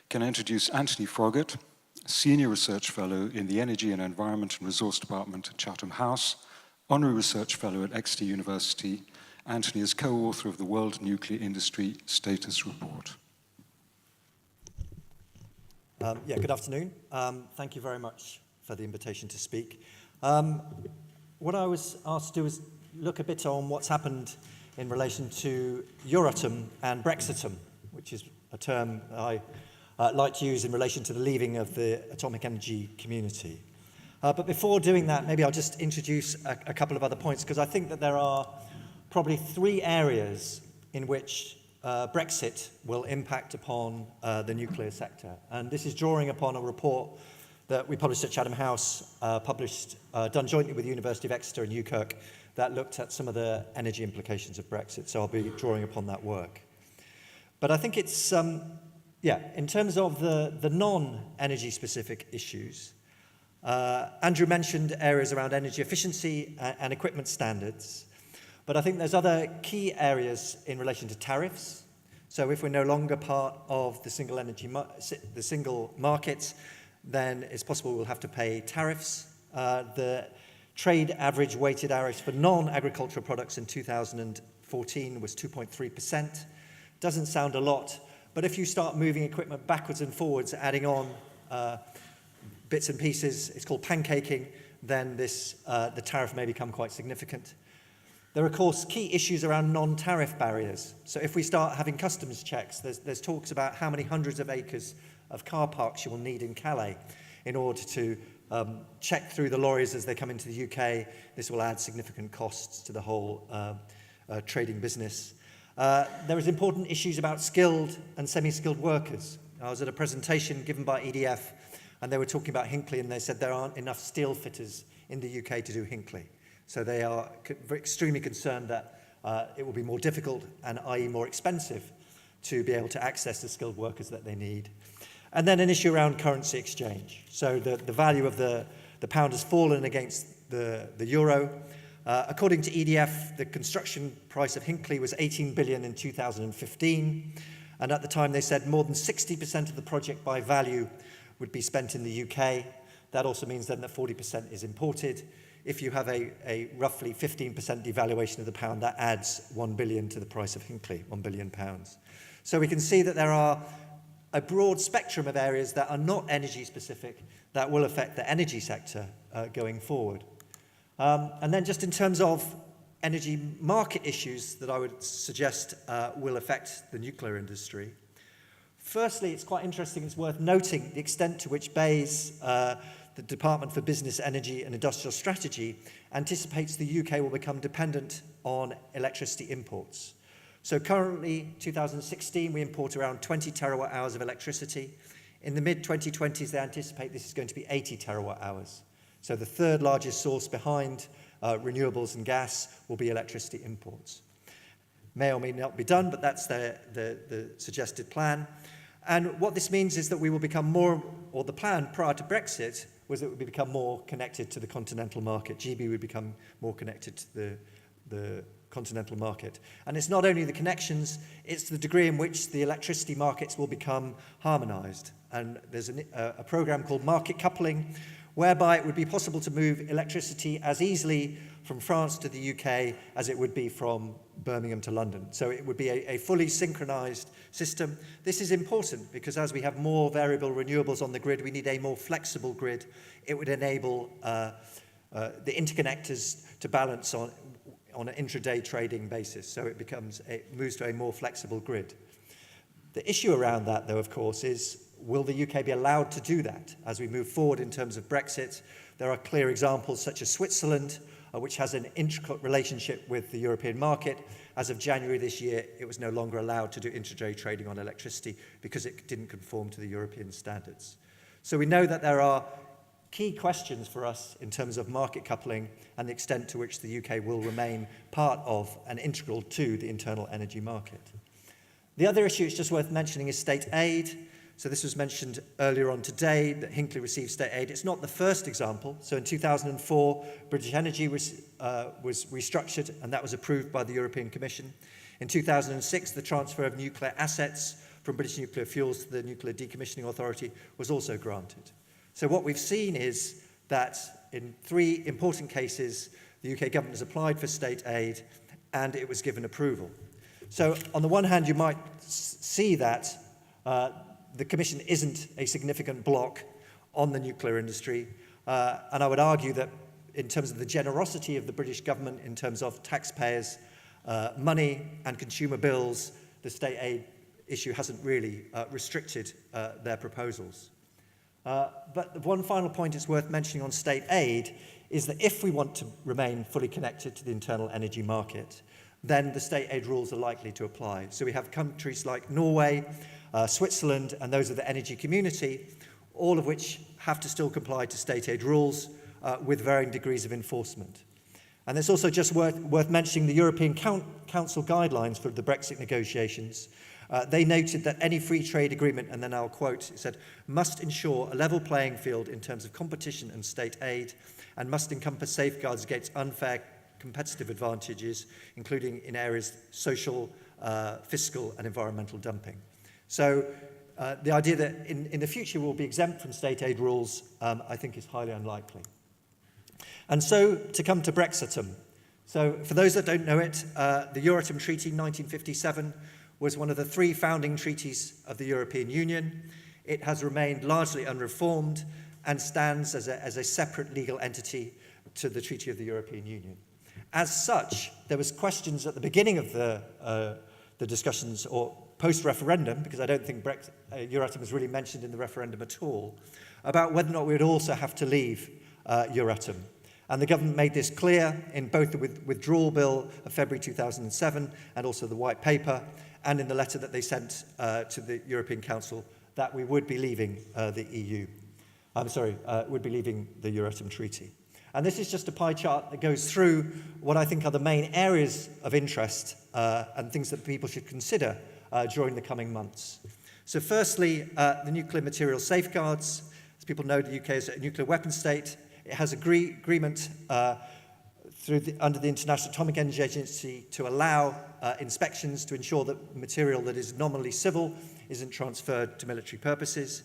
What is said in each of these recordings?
Can I introduce Antony Froggatt, Senior Research Fellow in the Energy and Environment and Resource Department at Chatham House, Honorary Research Fellow at Exeter University. Antony is co-author of the World Nuclear Industry Status Report. Good afternoon. Thank you very much for the invitation to speak. What I was asked to do is look a bit on what's happened in relation to Euratom and Brexatom, which is a term I like to use in relation to the leaving of the atomic energy community. But before doing that, maybe I'll just introduce a couple of other points, because I think that there are probably three areas in which Brexit will impact upon the nuclear sector. And this is drawing upon a report that we published at Chatham House, done jointly with the University of Exeter and UKirk, that looked at some of the energy implications of Brexit. So I'll be drawing upon that work. But I think it's, in terms of the non-energy specific issues, Andrew mentioned areas around energy efficiency and equipment standards. But I think there's other key areas in relation to tariffs. So if we're no longer part of the single market, then it's possible we'll have to pay tariffs. The trade average weighted average for non-agricultural products in 2014 was 2.3%. Doesn't sound a lot, but if you start moving equipment backwards and forwards, adding on bits and pieces, it's called pancaking, then the tariff may become quite significant. There are, of course, key issues around non-tariff barriers. So if we start having customs checks, there's talks about how many hundreds of acres of car parks you will need in Calais in order to check through the lorries as they come into the UK. This will add significant costs to the whole trading business. There is important issues about skilled and semi-skilled workers. I was at a presentation given by EDF, and they were talking about Hinkley, and they said there aren't enough steel fitters in the UK to do Hinkley. So they are extremely concerned that it will be more difficult and, i.e., more expensive to be able to access the skilled workers that they need. And then an issue around currency exchange. So the value of the pound has fallen against the euro. According to EDF, the construction price of Hinkley was 18 billion in 2015. And at the time, they said more than 60% of the project by value would be spent in the UK. That also means then that 40% is imported. If you have a roughly 15% devaluation of the pound, that adds 1 billion to the price of Hinkley, £1 billion. So we can see that there are a broad spectrum of areas that are not energy specific that will affect the energy sector going forward. And then just in terms of energy market issues that I would suggest will affect the nuclear industry. Firstly, it's quite interesting, it's worth noting the extent to which BEIS, the Department for Business, Energy and Industrial Strategy, anticipates the UK will become dependent on electricity imports. So currently, 2016, we import around 20 terawatt hours of electricity. In the mid-2020s, they anticipate this is going to be 80 terawatt hours. So the third largest source behind renewables and gas will be electricity imports. May or may not be done, but that's the suggested plan. And what this means is that we will become more, or the plan prior to Brexit was that we would become more connected to the continental market. GB would become more connected to the continental market. And it's not only the connections, it's the degree in which the electricity markets will become harmonized. And there's a program called market coupling, whereby it would be possible to move electricity as easily from France to the UK as it would be from Birmingham to London. So it would be a fully synchronized system. This is important because as we have more variable renewables on the grid, we need a more flexible grid. It would enable the interconnectors to balance on an intraday trading basis. So it moves to a more flexible grid. The issue around that, though, of course, is will the UK be allowed to do that as we move forward in terms of Brexit? There are clear examples such as Switzerland, which has an intricate relationship with the European market. As of January this year, it was no longer allowed to do intraday trading on electricity because it didn't conform to the European standards. So we know that there are key questions for us in terms of market coupling and the extent to which the UK will remain part of and integral to the internal energy market. The other issue it's just worth mentioning is state aid. So this was mentioned earlier on today, that Hinkley received state aid. It's not the first example. So in 2004, British Energy was restructured, and that was approved by the European Commission. In 2006, the transfer of nuclear assets from British Nuclear Fuels to the Nuclear Decommissioning Authority was also granted. So what we've seen is that in 3 important cases, the UK government has applied for state aid and it was given approval. So on the one hand, you might see that the Commission isn't a significant block on the nuclear industry, and I would argue that in terms of the generosity of the British government, in terms of taxpayers' money and consumer bills, the state aid issue hasn't really restricted their proposals. But one final point it's worth mentioning on state aid is that if we want to remain fully connected to the internal energy market, then the state aid rules are likely to apply. So we have countries like Norway, Switzerland, and those of the energy community, all of which have to still comply to state aid rules with varying degrees of enforcement. And it's also just worth mentioning the European Council guidelines for the Brexit negotiations. They noted that any free trade agreement, and then I'll quote, it said, must ensure a level playing field in terms of competition and state aid, and must encompass safeguards against unfair competitive advantages, including in areas social, fiscal, and environmental dumping. So the idea that in the future we'll be exempt from state aid rules, I think is highly unlikely. And so to come to Brexatom. So for those that don't know it, the Euratom Treaty 1957 was one of the 3 founding treaties of the European Union. It has remained largely unreformed and stands as a separate legal entity to the Treaty of the European Union. As such, there was questions at the beginning of the discussions, or post-referendum, because I don't think Euratom was really mentioned in the referendum at all, about whether or not we would also have to leave Euratom. And the government made this clear in both the withdrawal bill of February 2007 and also the white paper, and in the letter that they sent to the European Council, that we would be leaving the EU. Would be leaving the Euratom Treaty. And this is just a pie chart that goes through what I think are the main areas of interest and things that people should consider during the coming months. So firstly, the nuclear material safeguards. As people know, the UK is a nuclear weapons state. It has agreement under the International Atomic Energy Agency to allow inspections to ensure that material that is nominally civil isn't transferred to military purposes.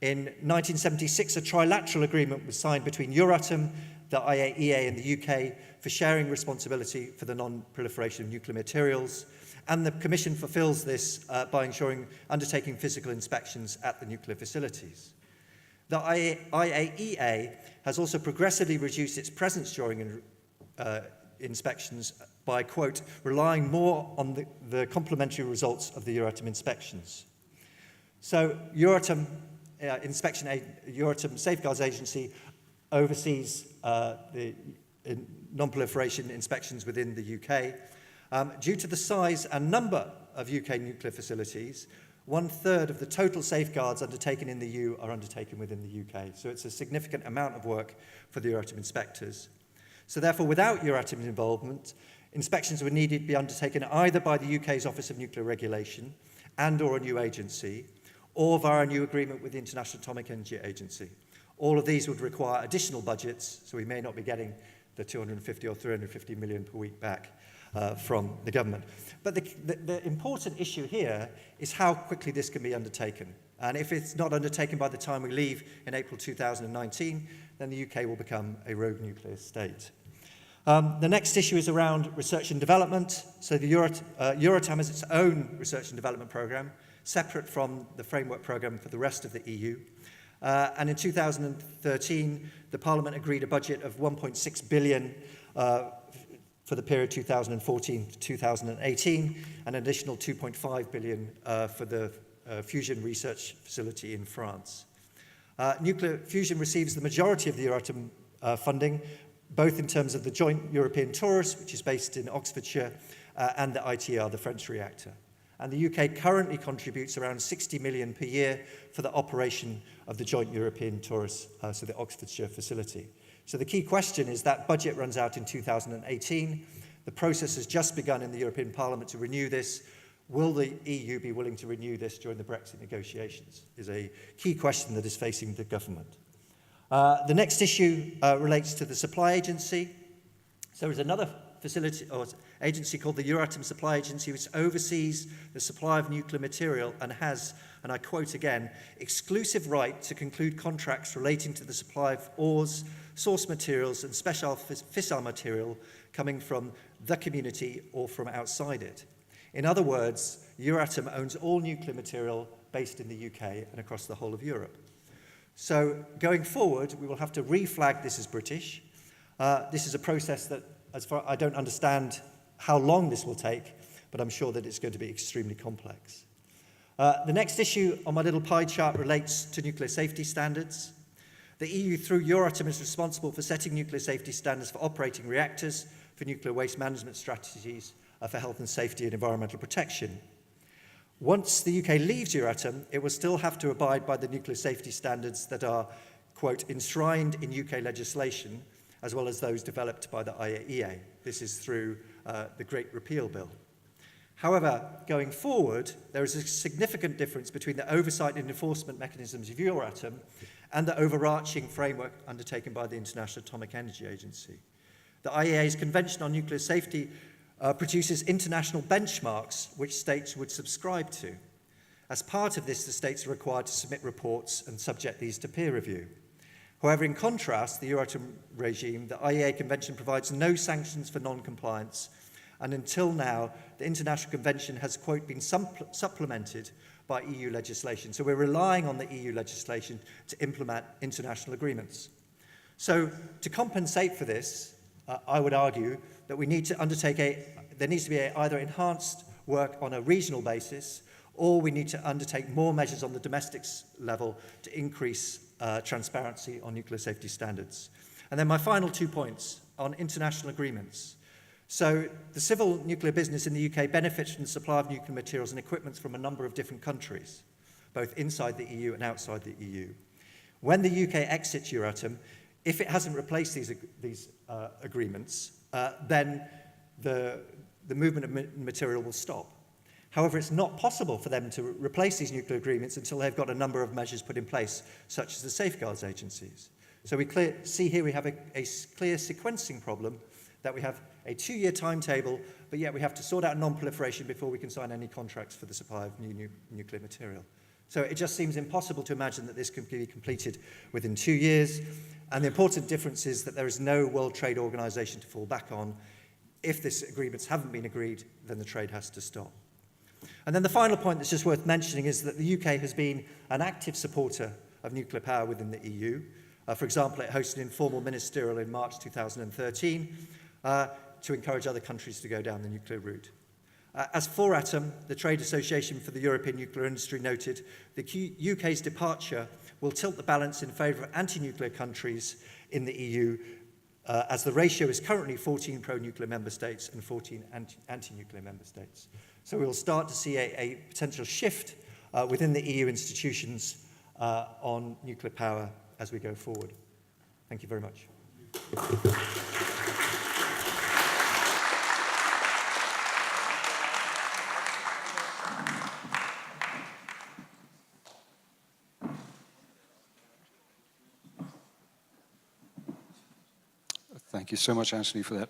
In 1976, a trilateral agreement was signed between Euratom, the IAEA and the UK for sharing responsibility for the non-proliferation of nuclear materials. And the Commission fulfills this by undertaking physical inspections at the nuclear facilities. The IAEA has also progressively reduced its presence during inspections by, quote, relying more on the complementary results of the Euratom inspections. So Euratom Euratom Safeguards Agency oversees the non-proliferation inspections within the UK. Due to the size and number of UK nuclear facilities, 1/3 of the total safeguards undertaken in the EU are undertaken within the UK. So it's a significant amount of work for the Euratom inspectors. So therefore, without Euratom's involvement, inspections would need to be undertaken either by the UK's Office of Nuclear Regulation and/or a new agency, or via a new agreement with the International Atomic Energy Agency. All of these would require additional budgets, so we may not be getting the 250 or 350 million per week back from the government. But the important issue here is how quickly this can be undertaken. And if it's not undertaken by the time we leave in April 2019, then the UK will become a rogue nuclear state. The next issue is around research and development. So the Euratom has its own research and development programme, separate from the framework programme for the rest of the EU. And in 2013, the Parliament agreed a budget of 1.6 billion for the period 2014 to 2018, and an additional 2.5 billion for the fusion research facility in France. Nuclear fusion receives the majority of the Euratom funding, both in terms of the Joint European Torus, which is based in Oxfordshire, and the ITR, the French reactor. And the UK currently contributes around 60 million per year for the operation of the Joint European Torus, so the Oxfordshire facility. So the key question is that budget runs out in 2018. The process has just begun in the European Parliament to renew this. Will the EU be willing to renew this during the Brexit negotiations? Is a key question that is facing the government. The next issue relates to the supply agency. So there's another facility or agency called the Euratom Supply Agency, which oversees the supply of nuclear material and has, and I quote again, exclusive right to conclude contracts relating to the supply of ores, source materials and special fissile material coming from the community or from outside it. In other words, Euratom owns all nuclear material based in the UK and across the whole of Europe. So going forward, we will have to reflag this as British. This is a process that, as far I don't understand how long this will take, but I'm sure that it's going to be extremely complex. The next issue on my little pie chart relates to nuclear safety standards. The EU, through Euratom, is responsible for setting nuclear safety standards for operating reactors, for nuclear waste management strategies, for health and safety and environmental protection. Once the UK leaves Euratom, it will still have to abide by the nuclear safety standards that are, quote, enshrined in UK legislation, as well as those developed by the IAEA. This is through the Great Repeal Bill. However, going forward, there is a significant difference between the oversight and enforcement mechanisms of Euratom and the overarching framework undertaken by the International Atomic Energy Agency. The IAEA's Convention on Nuclear Safety produces international benchmarks which states would subscribe to. As part of this, the states are required to submit reports and subject these to peer review. However, in contrast, the Euratom regime, the IAEA Convention provides no sanctions for non-compliance, and until now, the International Convention has, quote, been supplemented by EU legislation. So we're relying on the EU legislation to implement international agreements. So to compensate for this, I would argue that we need to undertake there needs to be either enhanced work on a regional basis, or we need to undertake more measures on the domestic level to increase transparency on nuclear safety standards. And then my final 2 points on international agreements. So the civil nuclear business in the UK benefits from the supply of nuclear materials and equipment from a number of different countries, both inside the EU and outside the EU. When the UK exits Euratom, if it hasn't replaced these agreements, then the movement of material will stop. However, it's not possible for them to replace these nuclear agreements until they've got a number of measures put in place, such as the safeguards agencies. So we see here we have a clear sequencing problem, that we have a 2-year timetable, but yet we have to sort out non-proliferation before we can sign any contracts for the supply of new nuclear material. So it just seems impossible to imagine that this can be completed within 2 years. And the important difference is that there is no World Trade Organization to fall back on. If these agreements haven't been agreed, then the trade has to stop. And then the final point that's just worth mentioning is that the UK has been an active supporter of nuclear power within the EU. For example, it hosted an informal ministerial in March 2013 to encourage other countries to go down the nuclear route. As Euratom, the Trade Association for the European Nuclear Industry, noted, the UK's departure will tilt the balance in favour of anti-nuclear countries in the EU, as the ratio is currently 14 pro-nuclear member states and 14 anti-nuclear member states. So we will start to see a potential shift within the EU institutions on nuclear power as we go forward. Thank you very much. Thank you so much, Antony, for that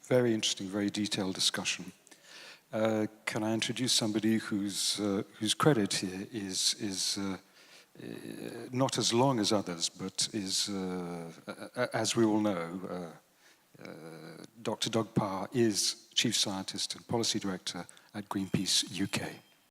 very interesting, very detailed discussion. Can I introduce somebody whose credit here is not as long as others, but is, as we all know, Dr. Doug Parr is Chief Scientist and Policy Director at Greenpeace UK.